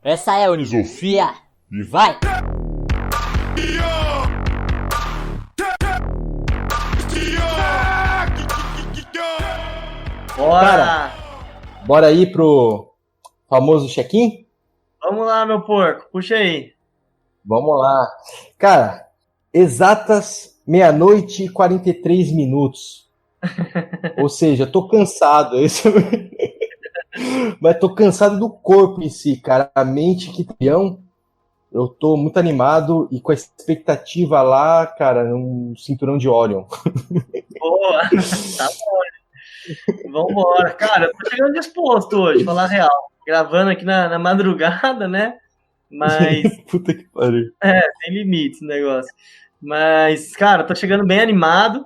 Essa é a Unisofia e vai! Bora! Cara, bora aí pro famoso check-in? Vamos lá, meu porco, puxa aí. Vamos lá. Cara, exatas 00:43. Ou seja, tô cansado. Mas tô cansado do corpo em si, cara. A mente que trião. Eu tô muito animado e com a expectativa lá, cara, num cinturão de Orion. Boa! Tá bom. Vambora. Cara, eu tô chegando disposto hoje, falar a real. Gravando aqui na madrugada, né? Mas Puta que pariu. tem limites o negócio. Mas, cara, tô chegando bem animado.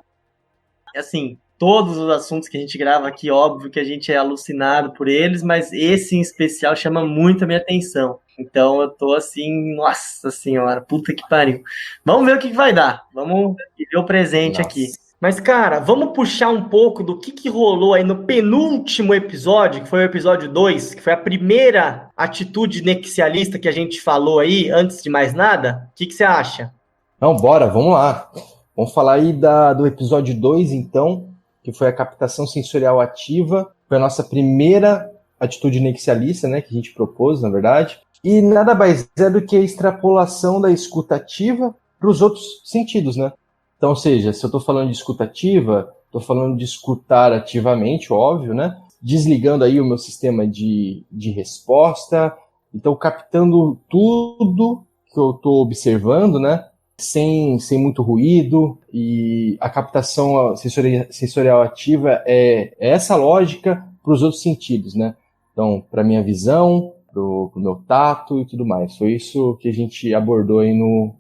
E, assim, todos os assuntos que a gente grava aqui, óbvio que a gente é alucinado por eles, mas esse em especial chama muito a minha atenção. Então eu tô assim, nossa senhora, puta que pariu. Vamos ver o que vai dar. Vamos ver o presente Nossa. aqui. Mas, cara, vamos puxar um pouco do que rolou aí no penúltimo episódio, que foi o episódio 2, que foi a primeira atitude nexialista que a gente falou aí, antes de mais nada. O que você acha? Não, bora, vamos lá. Vamos falar aí do episódio 2, então, que foi a captação sensorial ativa. Foi a nossa primeira atitude nexialista, né, que a gente propôs, na verdade. E nada mais é do que a extrapolação da escuta ativa para os outros sentidos, né? Então, ou seja, se eu estou falando de escuta ativa, estou falando de escutar ativamente, óbvio, né? Desligando aí o meu sistema de resposta. Então, captando tudo que eu estou observando, né? Sem muito ruído, e a captação sensorial ativa é essa lógica para os outros sentidos, né? Então, para minha visão, para o meu tato e tudo mais. Foi isso que a gente abordou aí no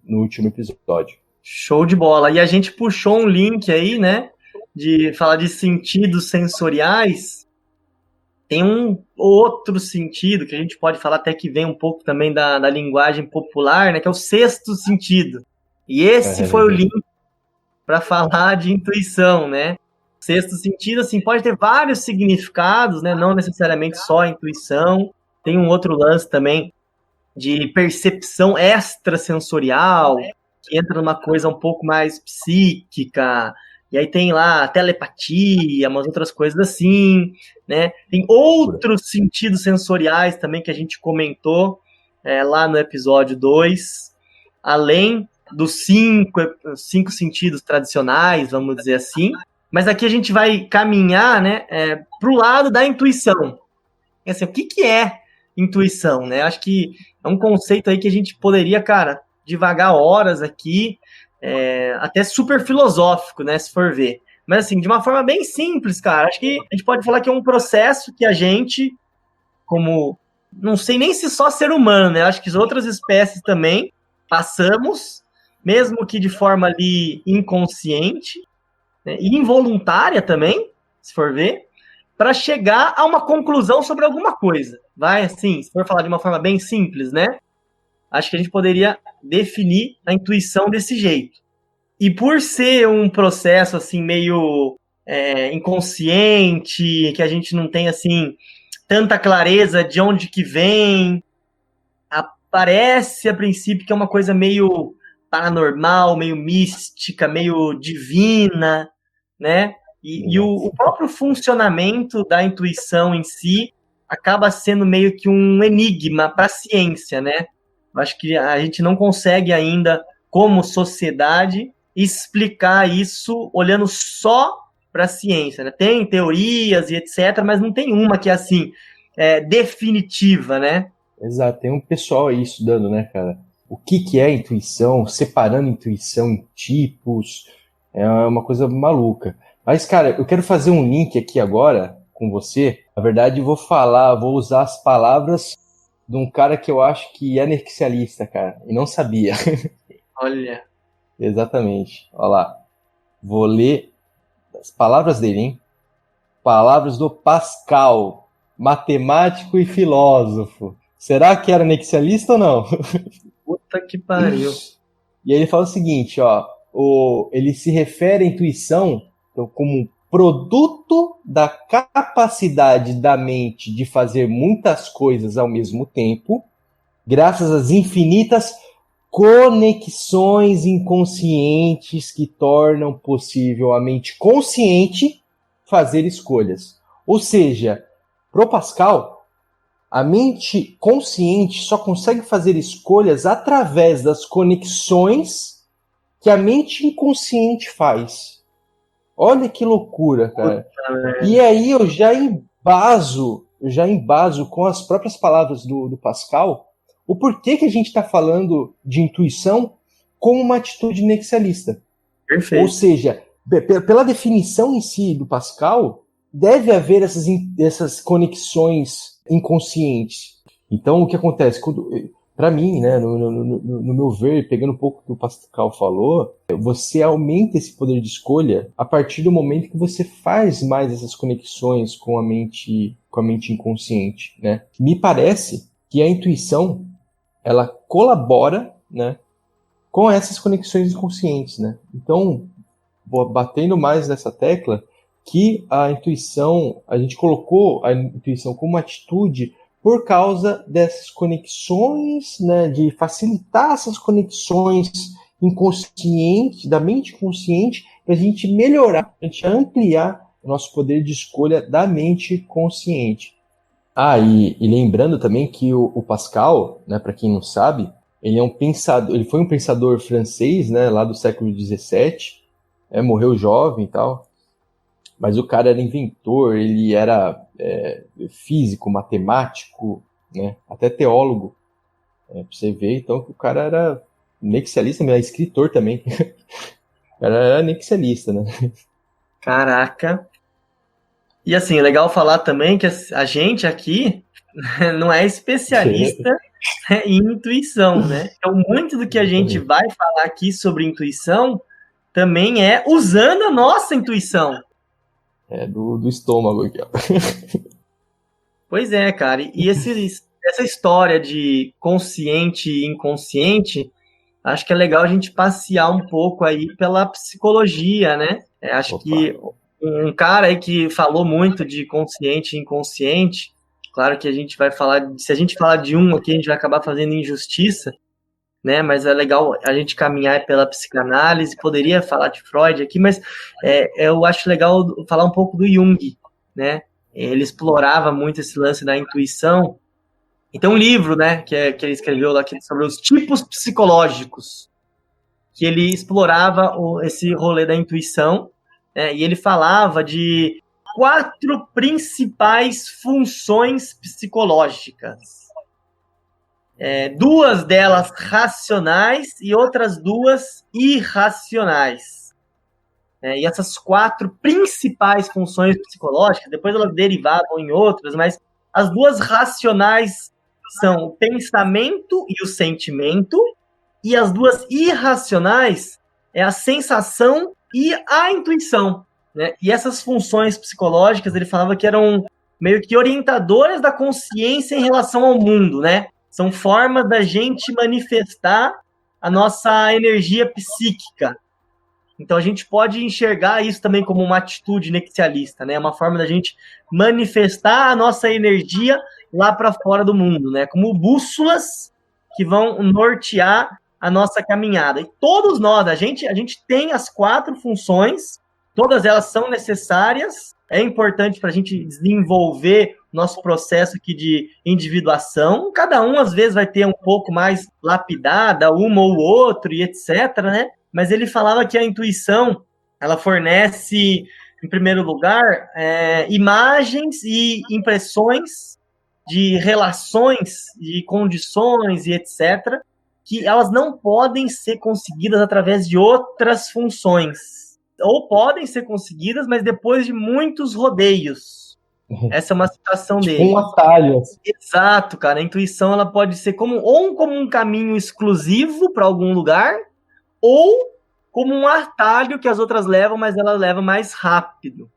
último episódio. Show de bola. E a gente puxou um link aí, né? De falar de sentidos sensoriais. Tem um outro sentido que a gente pode falar até que vem um pouco também da linguagem popular, né? Que é o sexto sentido. E esse foi o link para falar de intuição, né? Sexto sentido, assim, pode ter vários significados, né? Não necessariamente só a intuição. Tem um outro lance também de percepção extrasensorial, que entra numa coisa um pouco mais psíquica, e aí tem lá telepatia, umas outras coisas assim, né? Tem outros sentidos sensoriais também que a gente comentou lá no episódio 2, além dos cinco sentidos tradicionais, vamos dizer assim, mas aqui a gente vai caminhar, né, para o lado da intuição. Assim, o que é intuição, né? Acho que é um conceito aí que a gente poderia, cara, divagar horas aqui, até super filosófico, né, se for ver. Mas, assim, de uma forma bem simples, cara, acho que a gente pode falar que é um processo que a gente, como, não sei nem se só ser humano, né, acho que as outras espécies também passamos, mesmo que de forma ali inconsciente, né, e involuntária também, se for ver, para chegar a uma conclusão sobre alguma coisa. Vai, assim, se for falar de uma forma bem simples, né? Acho que a gente poderia definir a intuição desse jeito. E por ser um processo, assim, meio inconsciente, que a gente não tem, assim, tanta clareza de onde que vem, parece, a princípio, que é uma coisa meio paranormal, meio mística, meio divina, né? E o próprio funcionamento da intuição em si acaba sendo meio que um enigma para a ciência, né? Acho que a gente não consegue ainda, como sociedade, explicar isso olhando só para a ciência, né? Tem teorias e etc., mas não tem uma que é assim, definitiva, né? Exato, tem um pessoal aí estudando, né, cara? O que é intuição, separando intuição em tipos, é uma coisa maluca. Mas, cara, eu quero fazer um link aqui agora com você. Na verdade, vou usar as palavras de um cara que eu acho que é nexialista, cara, e não sabia. Olha. Exatamente. Olha lá. Vou ler as palavras dele, hein? Palavras do Pascal, matemático e filósofo. Será que era nexialista ou não? Puta que pariu. E aí ele fala o seguinte, ó. Ele se refere à intuição como produto da capacidade da mente de fazer muitas coisas ao mesmo tempo, graças às infinitas conexões inconscientes que tornam possível a mente consciente fazer escolhas. Ou seja, pro Pascal, a mente consciente só consegue fazer escolhas através das conexões que a mente inconsciente faz. Olha que loucura, cara. E aí eu já embaso com as próprias palavras do Pascal o porquê que a gente está falando de intuição como uma atitude nexialista. Perfeito. Ou seja, pela definição em si do Pascal, deve haver essas conexões inconscientes. Então, o que acontece? Para mim, né, no meu ver, pegando um pouco do que o Pascal falou, você aumenta esse poder de escolha a partir do momento que você faz mais essas conexões com a mente inconsciente, né? Me parece que a intuição, ela colabora, né, com essas conexões inconscientes, né? Então, batendo mais nessa tecla, que a gente colocou a intuição como atitude por causa dessas conexões, né, de facilitar essas conexões inconscientes, da mente consciente, para a gente melhorar, a gente ampliar o nosso poder de escolha da mente consciente. E lembrando também que o Pascal, né, para quem não sabe, ele foi um pensador francês, né, lá do século XVII, morreu jovem e tal, mas o cara era inventor, ele era físico, matemático, né, até teólogo, pra você ver, então que o cara era nexialista, mas escritor também. O cara era nexialista, né? Caraca. E assim, é legal falar também que a gente aqui não é especialista em intuição, né? Então, muito do que a gente vai falar aqui sobre intuição também é usando a nossa intuição. Do estômago aqui, ó. Pois é, cara. E essa história de consciente e inconsciente, acho que é legal a gente passear um pouco aí pela psicologia, né? Acho que um cara aí que falou muito de consciente e inconsciente, claro que a gente vai falar, se a gente falar de um aqui, a gente vai acabar fazendo injustiça, né? Mas é legal a gente caminhar pela psicanálise, poderia falar de Freud aqui, mas eu acho legal falar um pouco do Jung, né? Ele explorava muito esse lance da intuição. E tem um livro, né, que ele escreveu lá sobre os tipos psicológicos, que ele explorava esse rolê da intuição, né, e ele falava de 4 principais funções psicológicas. 2 delas racionais e outras 2 irracionais. E essas 4 principais funções psicológicas, depois elas derivavam em outras, mas as 2 racionais são o pensamento e o sentimento, e as 2 irracionais é a sensação e a intuição, né? E essas funções psicológicas, ele falava que eram meio que orientadoras da consciência em relação ao mundo, né? São formas da gente manifestar a nossa energia psíquica. Então, a gente pode enxergar isso também como uma atitude nexialista, né? Uma forma da gente manifestar a nossa energia lá para fora do mundo, né? Como bússolas que vão nortear a nossa caminhada. E todos nós, a gente tem as 4 funções, todas elas são necessárias, é importante para a gente desenvolver nosso processo aqui de individuação. Cada um, às vezes, vai ter um pouco mais lapidada, uma ou outro, e etc., né? Mas ele falava que a intuição, ela fornece, em primeiro lugar, imagens e impressões de relações, de condições e etc., que elas não podem ser conseguidas através de outras funções. Ou podem ser conseguidas, mas depois de muitos rodeios. Essa é uma citação dele. Um atalho. Exato, cara. A intuição ela pode ser como um caminho exclusivo para algum lugar, ou como um atalho que as outras levam, mas ela leva mais rápido,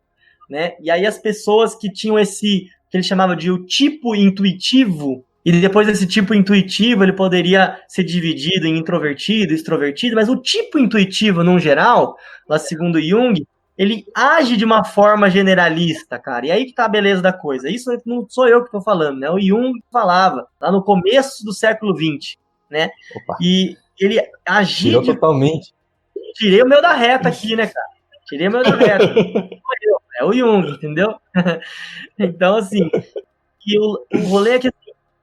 né? E aí as pessoas que tinham esse, que ele chamava de o tipo intuitivo, e depois desse tipo intuitivo ele poderia ser dividido em introvertido, extrovertido, mas o tipo intuitivo, no geral, lá segundo Jung, ele age de uma forma generalista, cara. E aí que tá a beleza da coisa. Isso não sou eu que tô falando, né? O Jung falava, lá no começo do século XX, né? Opa. E ele agia totalmente. Tirei o meu da reta aqui, né, cara? Tirei o meu da reta. É o Jung, entendeu? Então, assim, e o rolê é que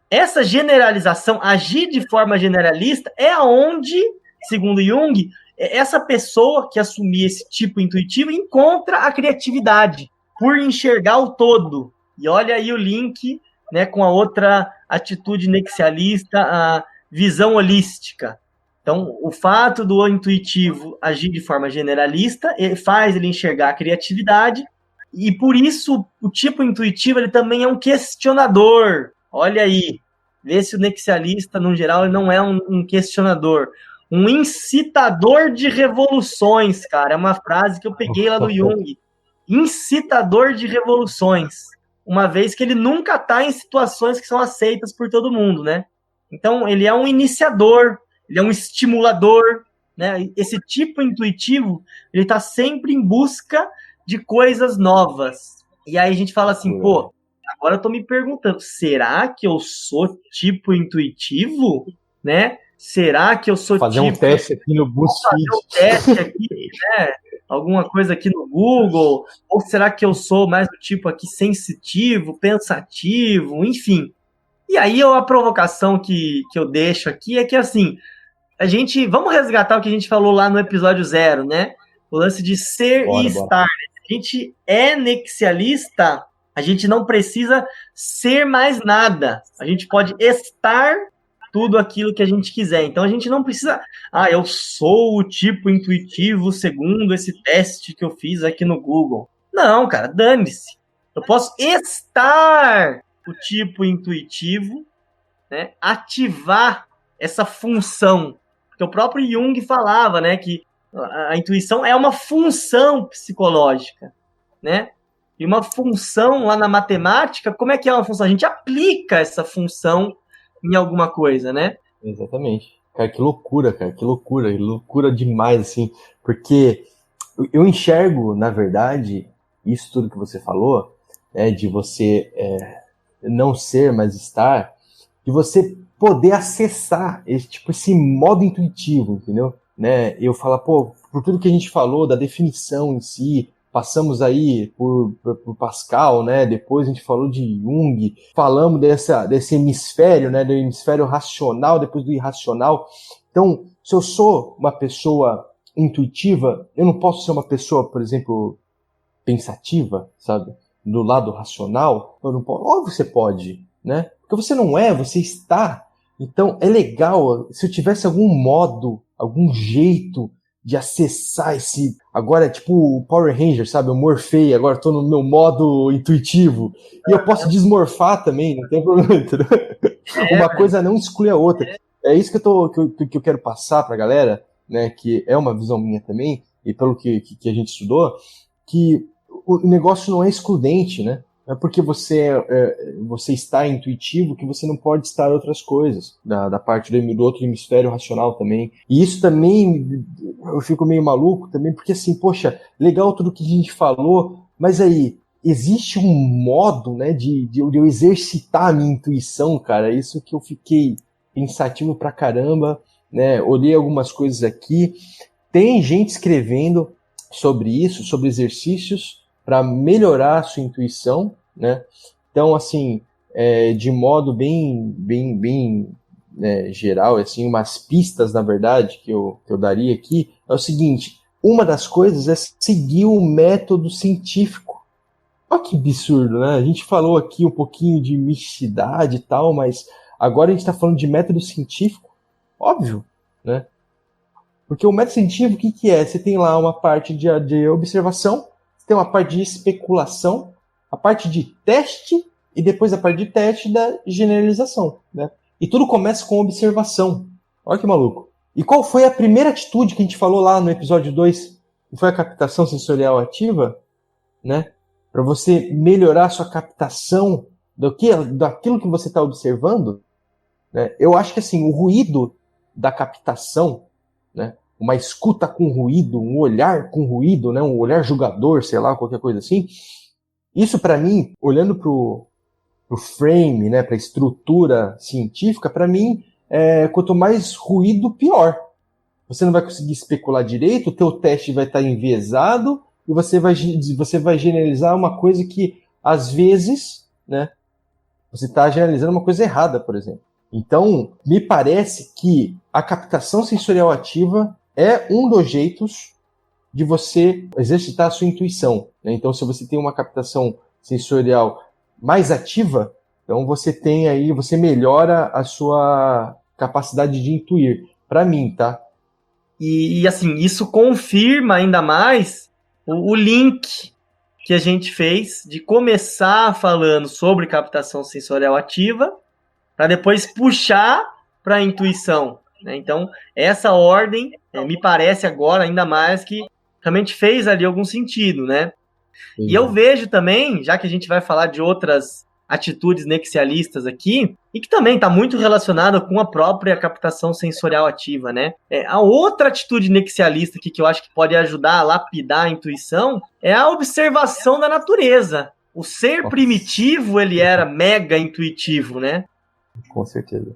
essa generalização, agir de forma generalista, é aonde, segundo Jung, essa pessoa que assumir esse tipo intuitivo encontra a criatividade por enxergar o todo. E olha aí o link, né, com a outra atitude nexialista, a visão holística. Então, o fato do intuitivo agir de forma generalista faz ele enxergar a criatividade, e por isso o tipo intuitivo ele também é um questionador. Olha aí, vê se o nexialista, no geral, ele não é um questionador. Um incitador de revoluções, cara. É uma frase que eu peguei lá do Jung. Incitador de revoluções. Uma vez que ele nunca está em situações que são aceitas por todo mundo, né? Então, ele é um iniciador, ele é um estimulador, né? Esse tipo intuitivo, ele está sempre em busca de coisas novas. E aí a gente fala assim, pô, agora eu tô me perguntando, será que eu sou tipo intuitivo, né? Será que eu sou fazer tipo... um teste aqui no BuzzFeed. Fazer um teste aqui, né? Alguma coisa aqui no Google, ou será que eu sou mais do tipo aqui sensitivo, pensativo, enfim. E aí a provocação que eu deixo aqui é que, assim, vamos resgatar o que a gente falou lá no episódio 0, né? O lance de ser e estar. Se a gente é nexialista, a gente não precisa ser mais nada. A gente pode estar tudo aquilo que a gente quiser. Então a gente não precisa, eu sou o tipo intuitivo segundo esse teste que eu fiz aqui no Google. Não, cara, dane-se. Eu posso estar o tipo intuitivo, né? Ativar essa função. Porque o próprio Jung falava, né, que a intuição é uma função psicológica, né? E uma função lá na matemática, como é que é uma função? A gente aplica essa função em alguma coisa, né? Exatamente. Cara, que loucura, cara, que loucura. Loucura demais, assim. Porque eu enxergo, na verdade, isso tudo que você falou, né, de você não ser, mas estar, de você poder acessar esse modo intuitivo, entendeu? Né? Eu falo, pô, por tudo que a gente falou, da definição em si, passamos aí por Pascal, né? Depois a gente falou de Jung, falamos desse hemisfério, né? Do hemisfério racional, depois do irracional. Então, se eu sou uma pessoa intuitiva, eu não posso ser uma pessoa, por exemplo, pensativa, sabe? Do lado racional. Eu não posso. Ou você pode, né? Porque você não é, você está. Então, é legal se eu tivesse algum modo, algum jeito de acessar esse... Agora é tipo o Power Ranger, sabe? Eu morfei, agora estou no meu modo intuitivo. E eu posso desmorfar também, não tem problema. Entendeu? Uma coisa não exclui a outra. É isso que eu quero passar para a galera, né? Que é uma visão minha também, e pelo que a gente estudou, que o negócio não é excludente, né? Não é porque você está intuitivo que você não pode estar outras coisas, da parte do outro hemisfério racional também. E isso também, eu fico meio maluco também, porque assim, poxa, legal tudo que a gente falou, mas aí, existe um modo, né, de eu exercitar a minha intuição, cara, isso que eu fiquei pensativo pra caramba, né, olhei algumas coisas aqui, tem gente escrevendo sobre isso, sobre exercícios para melhorar a sua intuição, né? Então, assim, de modo bem geral, assim, umas pistas, na verdade, que eu daria aqui, é o seguinte: uma das coisas é seguir o método científico. Olha que absurdo, né? A gente falou aqui um pouquinho de misticidade e tal, mas agora a gente está falando de método científico, óbvio, né? Porque o método científico, o que é? Você tem lá uma parte de observação, tem uma parte de especulação, a parte de teste e depois a parte de teste da generalização, né? E tudo começa com observação. Olha que maluco. E qual foi a primeira atitude que a gente falou lá no episódio 2? Que foi a captação sensorial ativa, né? Para você melhorar a sua captação daquilo que você está observando, né? Eu acho que assim, o ruído da captação, né? uma escuta com ruído, um olhar com ruído, né, um olhar julgador, sei lá, qualquer coisa assim. Isso, para mim, olhando pro frame, né, para a estrutura científica, para mim, quanto mais ruído, pior. Você não vai conseguir especular direito, o teu teste vai estar enviesado e você vai generalizar uma coisa que, às vezes, né, você está generalizando uma coisa errada, por exemplo. Então, me parece que a captação sensorial ativa é um dos jeitos de você exercitar a sua intuição, né? Então, se você tem uma captação sensorial mais ativa, então você melhora a sua capacidade de intuir. Para mim, tá? E assim, isso confirma ainda mais o link que a gente fez de começar falando sobre captação sensorial ativa para depois puxar para a intuição, né? Então, essa ordem me parece agora ainda mais que realmente fez ali algum sentido, né? Sim. E eu vejo também, já que a gente vai falar de outras atitudes nexialistas aqui, e que também está muito relacionada com a própria captação sensorial ativa, né? A outra atitude nexialista aqui que eu acho que pode ajudar a lapidar a intuição é a observação da natureza. O ser primitivo, ele era mega intuitivo, né? Com certeza.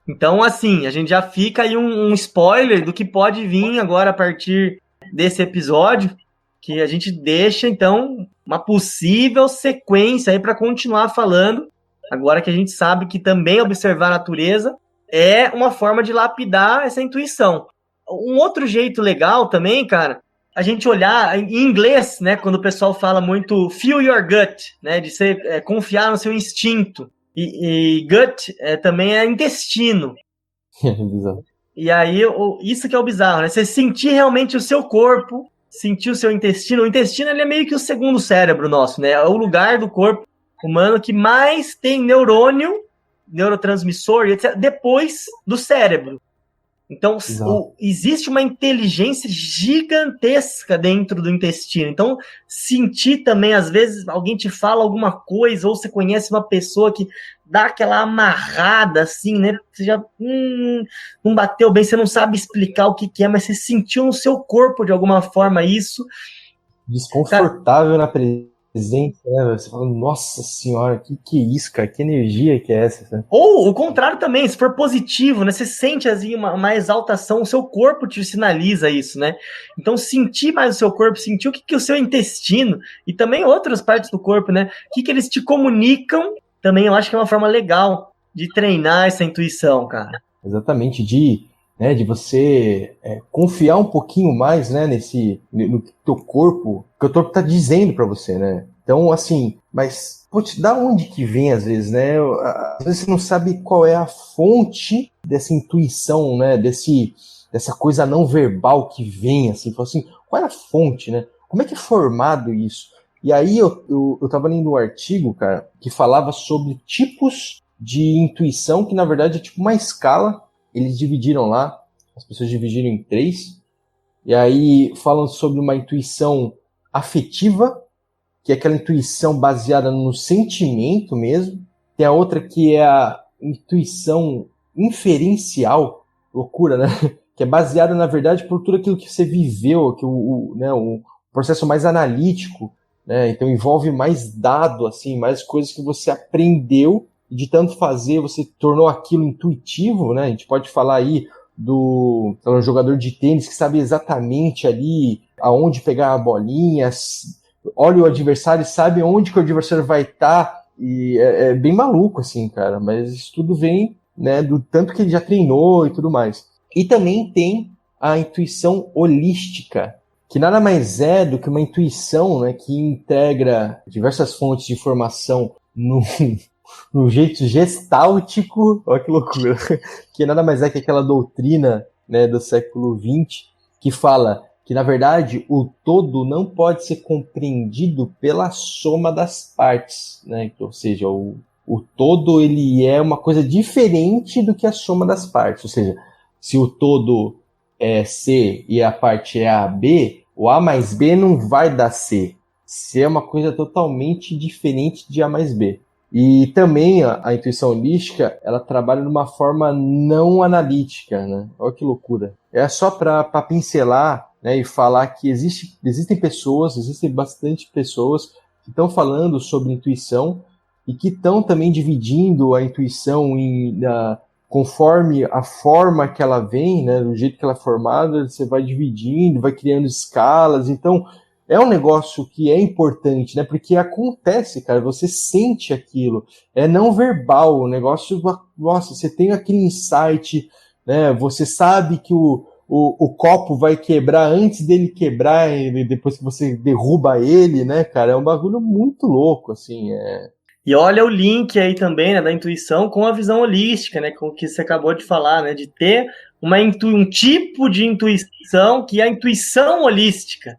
Então, assim, a gente já fica aí um spoiler do que pode vir agora a partir desse episódio, que a gente deixa, então, uma possível sequência aí para continuar falando, agora que a gente sabe que também observar a natureza é uma forma de lapidar essa intuição. Um outro jeito legal também, cara, a gente olhar em inglês, né, quando o pessoal fala muito feel your gut, né, de você confiar no seu instinto. E gut também é intestino. Bizarro. E aí, isso que é o bizarro, né? Você sentir realmente o seu corpo, sentir o seu intestino. O intestino, ele é meio que o segundo cérebro nosso, né? É o lugar do corpo humano que mais tem neurônio, neurotransmissor, etc., depois do cérebro. Então, existe uma inteligência gigantesca dentro do intestino. Então, sentir também, às vezes, alguém te fala alguma coisa, ou você conhece uma pessoa que dá aquela amarrada, assim, né? Você já não bateu bem, você não sabe explicar o que é, mas você sentiu no seu corpo, de alguma forma, isso. Desconfortável na presença, né? Você fala, nossa senhora, que é isso, cara? Que energia que é essa? Né? Ou o contrário também, se for positivo, né? Você sente assim, uma exaltação, o seu corpo te sinaliza isso, né? Então, sentir mais o seu corpo, sentir o que o seu intestino e também outras partes do corpo, né? O que eles te comunicam, também eu acho que é uma forma legal de treinar essa intuição, cara. Exatamente, de você confiar um pouquinho mais, né, no que teu corpo, que o teu corpo tá dizendo para você, né? Então, assim, mas, putz, da onde que vem às vezes, né? Às vezes você não sabe qual é a fonte dessa intuição, né? Dessa coisa não verbal que vem, assim, fala assim, qual é a fonte, né? Como é que é formado isso? E aí eu tava lendo um artigo, cara, que falava sobre tipos de intuição, que na verdade é tipo uma escala. Eles dividiram lá, as pessoas dividiram em 3, e aí falam sobre uma intuição afetiva, que é aquela intuição baseada no sentimento mesmo. Tem a outra que é a intuição inferencial, loucura, né? Que é baseada, na verdade, por tudo aquilo que você viveu, que o processo mais analítico, né? Então envolve mais dado, assim, mais coisas que você aprendeu, e de tanto fazer, você tornou aquilo intuitivo, né? A gente pode falar aí do jogador de tênis que sabe exatamente ali aonde pegar a bolinha, olha o adversário e sabe onde que o adversário vai estar, e é bem maluco, assim, cara, mas isso tudo vem, né, do tanto que ele já treinou e tudo mais. E também tem a intuição holística, que nada mais é do que uma intuição, né, que integra diversas fontes de informação no jeito gestáltico, olha que loucura, que nada mais é que aquela doutrina, né, do século XX, que fala que, na verdade, o todo não pode ser compreendido pela soma das partes, né? Ou seja, o todo ele é uma coisa diferente do que a soma das partes, ou seja, se o todo é C e a parte é AB, o A mais B não vai dar C. C é uma coisa totalmente diferente de A mais B. E também a intuição holística, ela trabalha de uma forma não analítica, né? Olha que loucura. É só para pincelar, né, e falar que existem bastante pessoas que estão falando sobre intuição e que estão também dividindo a intuição conforme a forma que ela vem, né, do jeito que ela é formada, você vai dividindo, vai criando escalas. Então, é um negócio que é importante, né? Porque acontece, cara, você sente aquilo. É não verbal, o negócio, nossa, você tem aquele insight, né? Você sabe que o copo vai quebrar antes dele quebrar, e depois que você derruba ele, né, cara? É um bagulho muito louco, assim. E olha o link aí também, né, da intuição com a visão holística, né? Com o que você acabou de falar, né? De ter um tipo de intuição que é a intuição holística.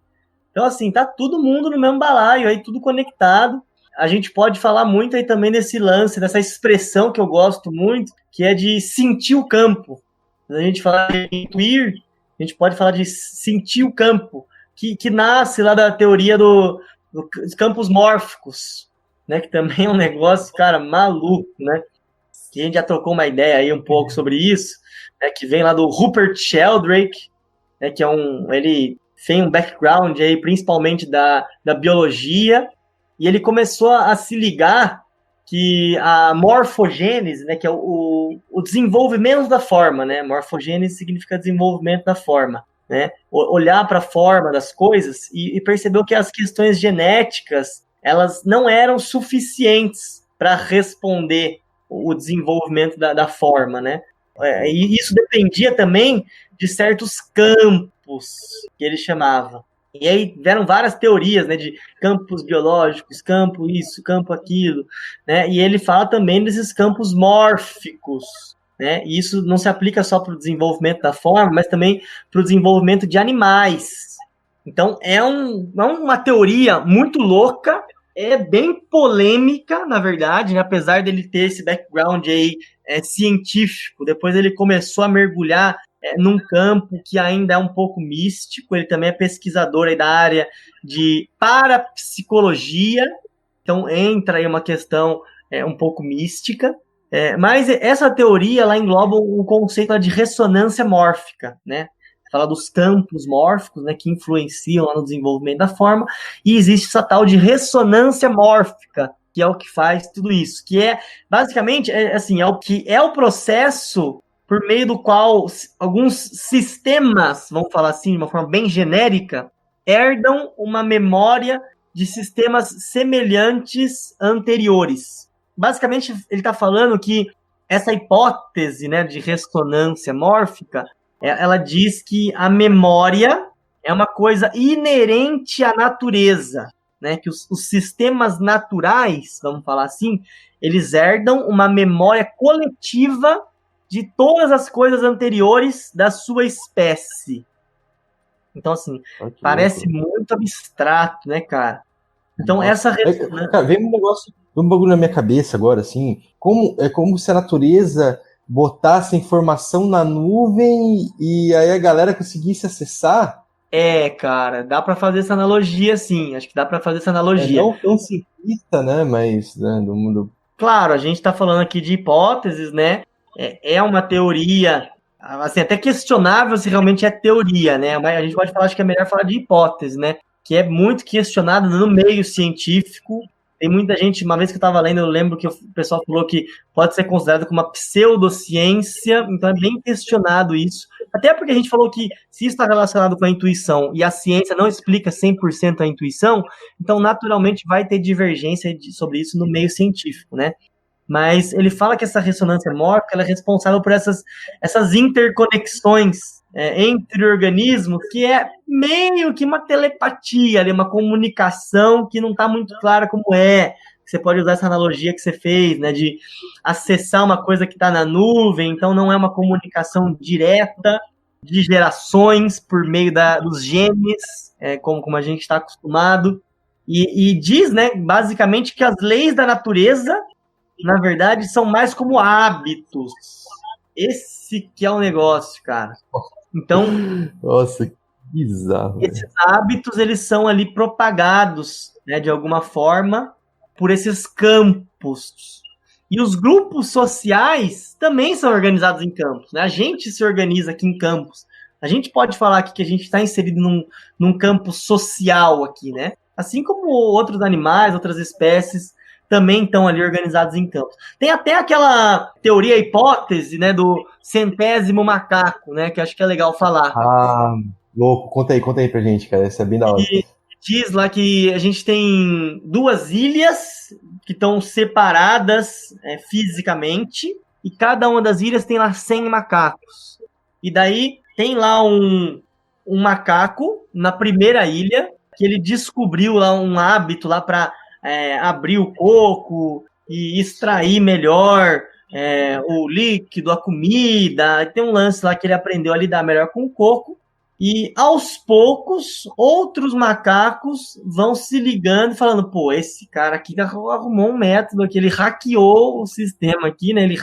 Então, assim, tá todo mundo no mesmo balaio, aí tudo conectado. A gente pode falar muito aí também desse lance, dessa expressão que eu gosto muito, que é de sentir o campo. Quando a gente fala de intuir, a gente pode falar de sentir o campo, que nasce lá da teoria dos campos mórficos, né? Que também é um negócio, cara, maluco, né? Que a gente já trocou uma ideia aí um pouco sobre isso, né? Que vem lá do Rupert Sheldrake, né? Que é ele tem um background aí, principalmente da biologia, e ele começou a se ligar que a morfogênese, né, que é o desenvolvimento da forma, né? Morfogênese significa desenvolvimento da forma, né? Olhar para a forma das coisas e percebeu que as questões genéticas, elas não eram suficientes para responder o desenvolvimento da forma, né? E isso dependia também de certos campos que ele chamava. E aí vieram várias teorias, né, de campos biológicos, campo isso, campo aquilo, né? E ele fala também desses campos mórficos, né? E isso não se aplica só para o desenvolvimento da forma, mas também para o desenvolvimento de animais. Então é uma teoria muito louca, é bem polêmica, na verdade, né? Apesar dele ter esse background aí científico. Depois ele começou a mergulhar num campo que ainda é um pouco místico. Ele também é pesquisador aí da área de parapsicologia, então entra aí uma questão um pouco mística. Mas essa teoria ela engloba o conceito de ressonância mórfica, né? Fala dos campos mórficos, né, que influenciam lá no desenvolvimento da forma, e existe essa tal de ressonância mórfica, que é o que faz tudo isso, que é, basicamente, é o processo por meio do qual alguns sistemas, vamos falar assim, de uma forma bem genérica, herdam uma memória de sistemas semelhantes anteriores. Basicamente, ele está falando que essa hipótese, né, de ressonância mórfica, ela diz que a memória é uma coisa inerente à natureza, né? Que os sistemas naturais, vamos falar assim, eles herdam uma memória coletiva de todas as coisas anteriores da sua espécie. Então, assim, parece muito abstrato, né, cara? Então, essa... Cara, vem um bagulho na minha cabeça agora, assim, é como se a natureza botasse informação na nuvem e aí a galera conseguisse acessar. Cara, dá para fazer essa analogia, sim. Acho que dá para fazer essa analogia. Não tão simplista, né? Mas do mundo. Claro, a gente está falando aqui de hipóteses, né? É uma teoria, assim, até questionável se realmente é teoria, né? Mas a gente pode falar, acho que é melhor falar de hipótese, né? Que é muito questionada no meio científico. Tem muita gente, uma vez que eu estava lendo, eu lembro que o pessoal falou que pode ser considerado como uma pseudociência, então é bem questionado isso. Até porque a gente falou que se isso está relacionado com a intuição e a ciência não explica 100% a intuição, então naturalmente vai ter divergência sobre isso no meio científico, né? Mas ele fala que essa ressonância mórfica ela é responsável por essas interconexões entre organismos, que é meio que uma telepatia, ali, uma comunicação que não está muito clara como é. Você pode usar essa analogia que você fez, né, de acessar uma coisa que está na nuvem, então não é uma comunicação direta de gerações por meio dos genes, como a gente está acostumado. E diz, né, basicamente, que as leis da natureza, na verdade, são mais como hábitos. Esse que é o negócio, cara. Então, nossa, que bizarro. Esses hábitos, eles são ali propagados, né, de alguma forma, por esses campos. E os grupos sociais também são organizados em campos, né? A gente se organiza aqui em campos. A gente pode falar aqui que a gente está inserido num campo social aqui, né? Assim como outros animais, outras espécies também estão ali organizados em campos. Tem até aquela teoria, hipótese, né, do 100º macaco, né, que acho que é legal falar. Ah, louco, conta aí pra gente, cara, isso é bem da hora. E diz lá que a gente tem 2 ilhas que estão separadas fisicamente, e cada uma das ilhas tem lá 100 macacos. E daí tem lá um macaco na primeira ilha, que ele descobriu lá um hábito lá para abrir o coco e extrair melhor o líquido, a comida. Tem um lance lá que ele aprendeu a lidar melhor com o coco. E aos poucos, outros macacos vão se ligando e falando, pô, esse cara aqui arrumou um método aqui, ele hackeou o sistema aqui, né? Ele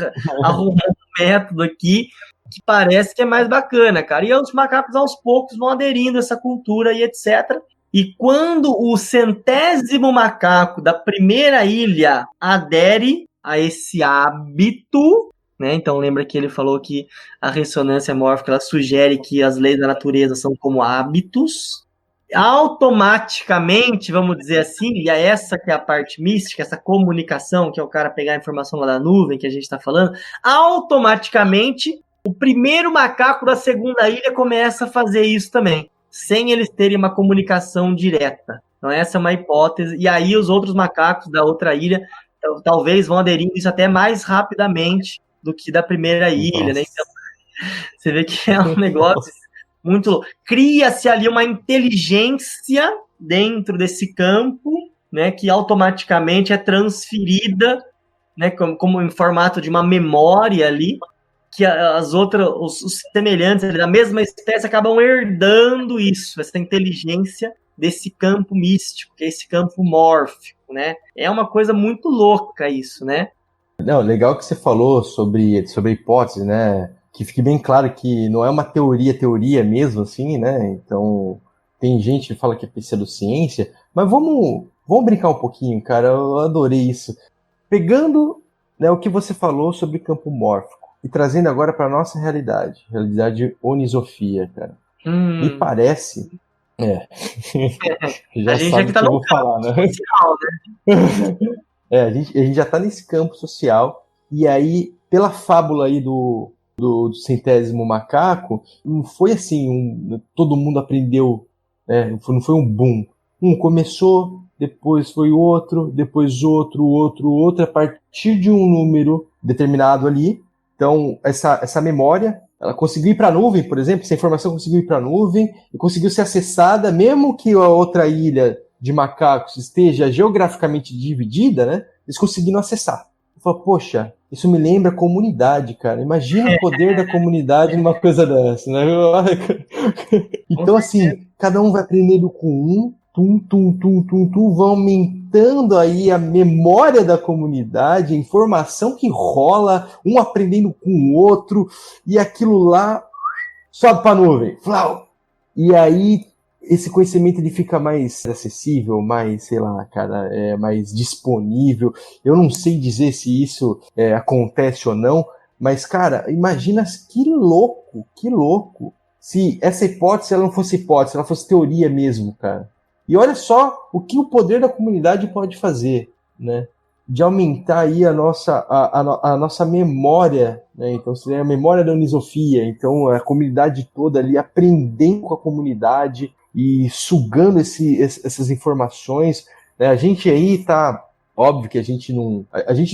arrumou um método aqui que parece que é mais bacana, cara. E os macacos aos poucos vão aderindo a essa cultura e etc. E quando o 100º macaco da primeira ilha adere a esse hábito, né? Então lembra que ele falou que a ressonância mórfica ela sugere que as leis da natureza são como hábitos. Automaticamente, vamos dizer assim, e é essa que é a parte mística, essa comunicação, que é o cara pegar a informação lá da nuvem que a gente está falando, automaticamente o primeiro macaco da segunda ilha começa a fazer isso também, sem eles terem uma comunicação direta. Então essa é uma hipótese, e aí os outros macacos da outra ilha talvez vão aderindo isso até mais rapidamente do que da primeira ilha, né? Então, você vê que é um negócio muito louco. Cria-se ali uma inteligência dentro desse campo, né, que automaticamente é transferida, né, como em formato de uma memória ali, que as outras, os semelhantes da mesma espécie acabam herdando isso, essa inteligência desse campo místico, que é esse campo mórfico, né? É uma coisa muito louca isso, né? Não, legal que você falou sobre hipótese, né? Que fique bem claro que não é uma teoria mesmo, assim, né? Então, tem gente que fala que é pseudociência, mas vamos brincar um pouquinho, cara. Eu adorei isso. Pegando, né, o que você falou sobre campo mórfico e trazendo agora para nossa realidade onisofia, cara. Me parece... já a gente sabe aqui tá o que eu no vou falar, né? social, né? A gente já tá nesse campo social, e aí, pela fábula aí do 100º macaco, não foi assim, todo mundo aprendeu, né? Não foi um boom. Um começou, depois foi outro, depois outro, a partir de um número determinado ali. Então, essa memória, ela conseguiu ir para a nuvem, por exemplo, essa informação conseguiu ir para a nuvem e conseguiu ser acessada, mesmo que a outra ilha de macacos esteja geograficamente dividida, né? Eles conseguiram acessar. Eu falo, poxa, isso me lembra comunidade, cara. Imagina o poder da comunidade numa coisa dessa, né? Então, assim, cada um vai aprendendo com um, vão aumentando aí a memória da comunidade, a informação que rola, um aprendendo com o outro, e aquilo lá sobe pra nuvem. Flau! E aí, esse conhecimento ele fica mais acessível, mais, sei lá, cara, mais disponível. Eu não sei dizer se isso acontece ou não, mas, cara, imagina que louco, se essa hipótese ela não fosse hipótese, ela fosse teoria mesmo, cara. E olha só o que o poder da comunidade pode fazer, né? De aumentar aí a nossa memória, né? Então, seria a memória da onisofia. Então, a comunidade toda ali aprendendo com a comunidade e sugando essas informações. Né? A gente aí tá... Óbvio que a gente não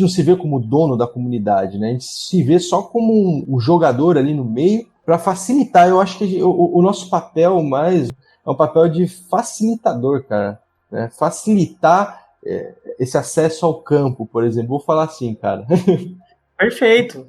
se vê como dono da comunidade, né? A gente se vê só como um jogador ali no meio para facilitar. Eu acho que o nosso papel mais é um papel de facilitador, cara. Né? Facilitar esse acesso ao campo, por exemplo. Vou falar assim, cara. Perfeito.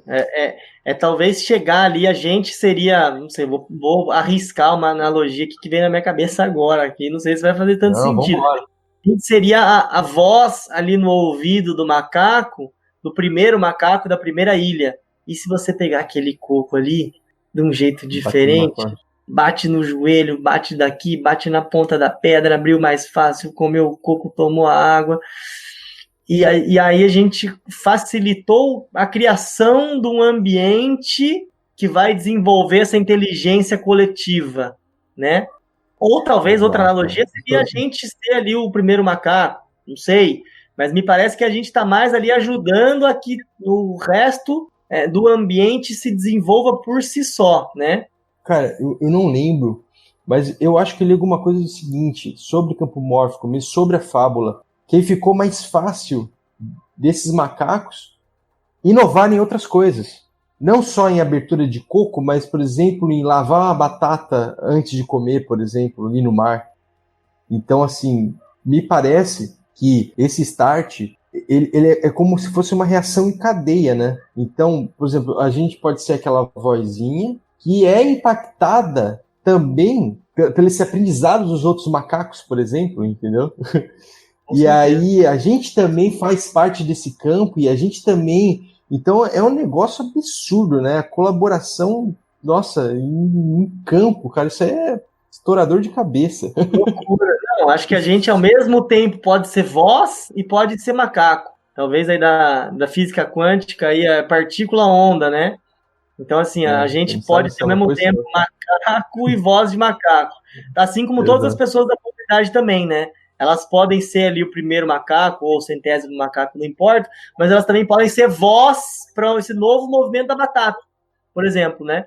Talvez chegar ali, a gente seria, não sei, vou arriscar uma analogia aqui que vem na minha cabeça agora, aqui, não sei se vai fazer tanto sentido. Vambora. A gente seria a voz ali no ouvido do macaco, do primeiro macaco da primeira ilha. E se você pegar aquele coco ali, de um jeito diferente, bate no joelho, bate daqui, bate na ponta da pedra, abriu mais fácil, comeu o coco, tomou a água. E aí a gente facilitou a criação de um ambiente que vai desenvolver essa inteligência coletiva, né? Ou talvez outra analogia seria a gente ser ali o primeiro macaco, não sei, mas me parece que a gente está mais ali ajudando a que o resto do ambiente se desenvolva por si só, né? Cara, eu não lembro, mas eu acho que eu li alguma coisa do seguinte, sobre campo mórfico, mesmo sobre a fábula, que aí ficou mais fácil desses macacos inovarem em outras coisas. Não só em abertura de coco, mas, por exemplo, em lavar uma batata antes de comer, por exemplo, ali no mar. Então, assim, me parece que esse start, ele é como se fosse uma reação em cadeia, né? Então, por exemplo, a gente pode ser aquela vozinha que é impactada também pelo esse aprendizado dos outros macacos, por exemplo, entendeu? E aí a gente também faz parte desse campo e a gente também... Então é um negócio absurdo, né? A colaboração, nossa, em campo, cara, isso é estourador de cabeça. Loucura. Não, acho que a gente ao mesmo tempo pode ser voz e pode ser macaco. Talvez aí da física quântica aí a partícula onda, né? Então, assim, a gente pode ser ao mesmo tempo macaco e voz de macaco. Assim como todas as pessoas da comunidade também, né? Elas podem ser ali o primeiro macaco ou o centésimo macaco, não importa, mas elas também podem ser voz para esse novo movimento da batata, por exemplo, né?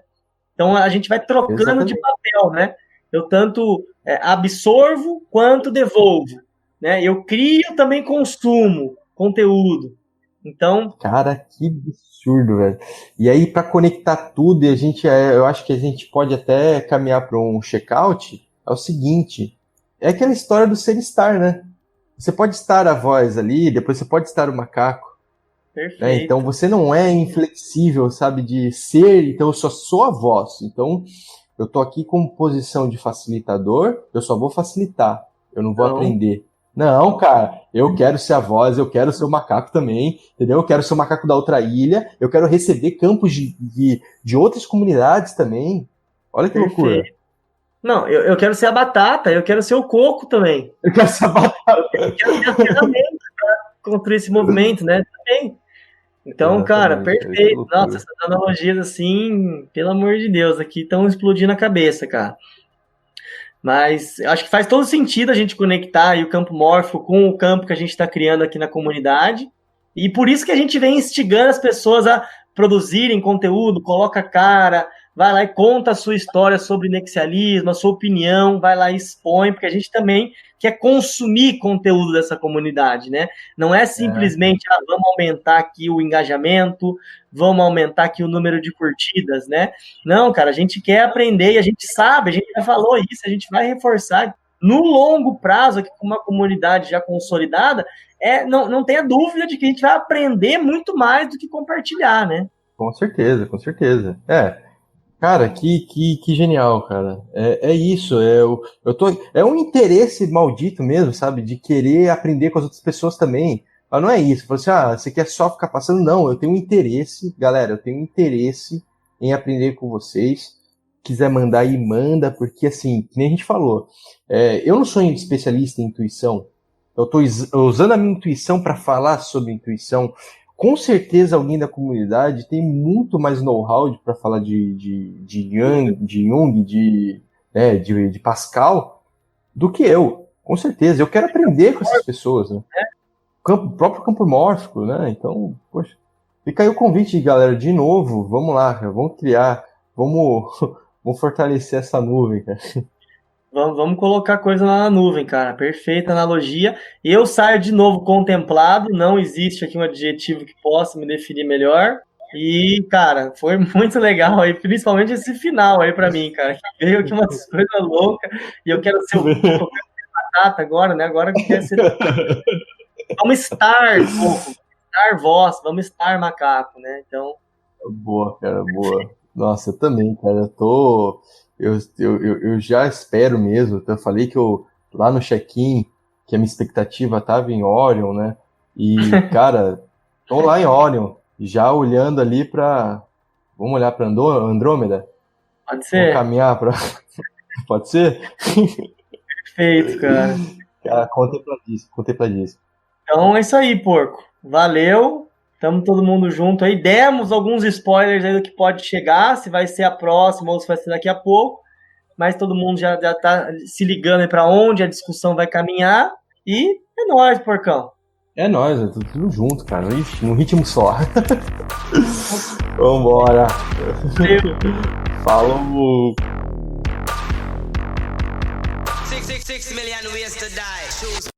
Então a gente vai trocando de papel, né? Eu tanto absorvo quanto devolvo, né? Eu crio, também consumo conteúdo. Então, cara, que absurdo, velho. E aí para conectar tudo, e a gente eu acho que a gente pode até caminhar para um checkout, é o seguinte, é aquela história do ser estar, né? Você pode estar a voz ali, depois você pode estar o macaco. Perfeito. Né? Então você não é inflexível, sabe, de ser, então eu só sou a voz. Então eu tô aqui com posição de facilitador, eu só vou facilitar, eu não vou aprender. Não, cara, eu quero ser a voz, eu quero ser o macaco também, entendeu? Eu quero ser o macaco da outra ilha, eu quero receber campos de outras comunidades também. Olha que loucura. Não, eu quero ser a batata, eu quero ser o coco também. Eu quero ser a batata. Eu quero ser a ferramenta para construir esse movimento, né? Também. Então, cara, perfeito. Nossa, essas analogias assim, pelo amor de Deus, aqui estão explodindo a cabeça, cara. Mas acho que faz todo sentido a gente conectar aí o campo mórfico com o campo que a gente está criando aqui na comunidade. E por isso que a gente vem instigando as pessoas a produzirem conteúdo, coloca a cara, vai lá e conta a sua história sobre nexialismo, a sua opinião, vai lá e expõe, porque a gente também quer consumir conteúdo dessa comunidade, né? Não é simplesmente, vamos aumentar aqui o engajamento, vamos aumentar aqui o número de curtidas, né? Não, cara, a gente quer aprender e a gente sabe, a gente já falou isso, a gente vai reforçar. No longo prazo, aqui com uma comunidade já consolidada, não tenha dúvida de que a gente vai aprender muito mais do que compartilhar, né? Com certeza, com certeza. Cara, que genial, cara. É isso, é um interesse maldito mesmo, sabe? De querer aprender com as outras pessoas também. Mas não é isso. Você quer só ficar passando? Não, eu tenho um interesse, galera, eu tenho um interesse em aprender com vocês. Quiser mandar aí, manda, porque assim, que nem a gente falou, eu não sou especialista em intuição. Eu tô usando a minha intuição para falar sobre intuição. Com certeza alguém da comunidade tem muito mais know-how para falar de Jung, de Pascal, do que eu. Com certeza. Eu quero aprender com essas pessoas, né? O próprio campo mórfico, né? Então, poxa. Fica aí o convite, galera, de novo. Vamos lá, cara. Vamos criar. Vamos fortalecer essa nuvem, cara. Vamos colocar coisa lá na nuvem, cara. Perfeita analogia. Eu saio de novo contemplado. Não existe aqui um adjetivo que possa me definir melhor. E, cara, foi muito legal aí, principalmente esse final aí pra mim, cara. Que veio aqui umas coisas loucas. E eu quero ser o batata agora, né? Agora eu quero ser. Vamos estar, vamos estar voz, vamos estar macaco, né? Então. Boa, cara, boa. Nossa, eu também, cara. Eu já espero mesmo. Eu falei que lá no check-in, que a minha expectativa estava em Orion, né? E, cara, tô lá em Orion, já olhando ali para. Vamos olhar para Andrômeda? Pode ser. Vamos caminhar para. Pode ser? Perfeito, cara. Cara, contempladíssimo. Então é isso aí, porco. Valeu. Tamo todo mundo junto aí. Demos alguns spoilers aí do que pode chegar, se vai ser a próxima ou se vai ser daqui a pouco. Mas todo mundo já tá se ligando aí pra onde a discussão vai caminhar. E é nóis, porcão. É nóis, é tudo junto, cara. Ixi, num ritmo só. Vambora. Falou. 6 million ways to die.